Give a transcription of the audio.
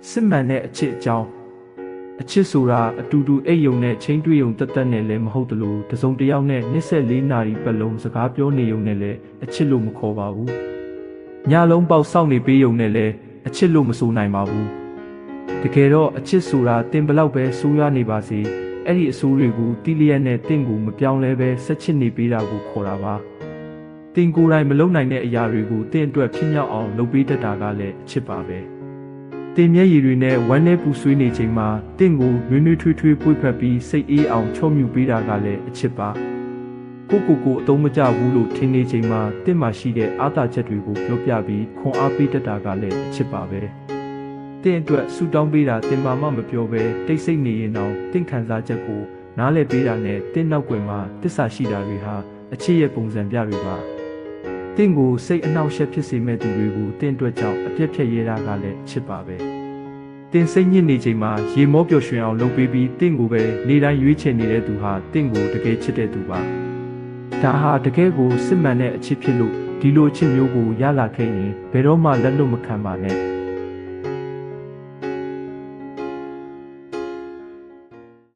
စစ်မှန်တဲ့အချစ်အကြောင်းအချစ်ဆိုတာအတူတူအိပ်ယုံနဲ့ချင်းတွေ့ယုံတက်တက်နဲ့လည်းမဟုတ်တလို့တစုံတစ်ယောက်နဲ့24နာရီပတ်လုံးစကားပြောနေယုံနဲ့လည်းအချစ်လို့မခေါ်ပါဘူးညလုံးပေါက်စောင့်နေပေးယုံနဲ့လည်းအချစ်လို့မဆိုနိုင်ပါဘူးတကယ်တော့အချစ်ဆိုတာတင်ဘလောက်ပဲဆိုးရွားနေပါစေအဲ့ဒီအဆိုးတွေကိုတီးလျက်နဲ့တင့်ကိုမပြောင်းလဲပဲဆက်ချစ်နေပေးတာကိုခေါ်တာပါတင်ကိုယ်တိုင်မလုံနိုင်တဲ့အရာတွေကိုတင့်အတွက်ဖြစ်မြောက်အောင်လုပ်ပေးတတ်တာကလည်းအချစ်ပါပဲတင်မျက်ရည်တွေနဲ့ဝမ်းနဲ့ပူဆွေးနေချိန်မှာတင့်ကိုနွေးနွေးထွေးထွေးပွေ့ဖက်ပြီးစိတ်အေးအောင်ချော့မြူပေးတာကလည်းအချစ်ပါကိုအသုံးမကျဘူးလို့ထင်နေချိန်မှာတင့်မှာရှိတဲ့အားသာချက်တွေကိုပြောပြပြီးခွန်အားပေးတတ်တာကလည်းအချစ်ပါပဲတင့်အတွက်ဆူတောင်းပေးတာတင်ပါမှမပြောဘဲတိတ်ဆိတ်နေရင်တော့တင့်ခံစားချက်ကိုနားလည်ပေးတာနဲ့တင့်နောက်ွယ်မှာတစ္ဆာရှိတာတွေဟာအချစ်ရဲ့ပုံစံပြတွေပါတင့်ကိုစိတ်အနှောက်အယှက်ဖြစ်စေမဲ့သူတွေကိုတင့်အတွက်ကြောင့်အပြတ်ဖြတ်ရတာကလည်းအချစ်ပါပဲတင်စိတ်ညစ်နေချိန်မှာရေမောပျော်ရွှင်အောင်လုပ်ပေးပြီးတင့်ကိုပဲနေတိုင်းရွေးချယ်နေတဲ့သူဟာတင့်ကိုတကယ်ချစ်တဲ့သူပါဒါဟာတကယ်ကိုစစ်မှန်တဲ့အချစ်ဖြစ်လို့ဒီလိုအချစ်မျိုးကိုရလာခဲ့ရင်ဘယ်တော့မှလက်လွတ်မခံပါနဲ့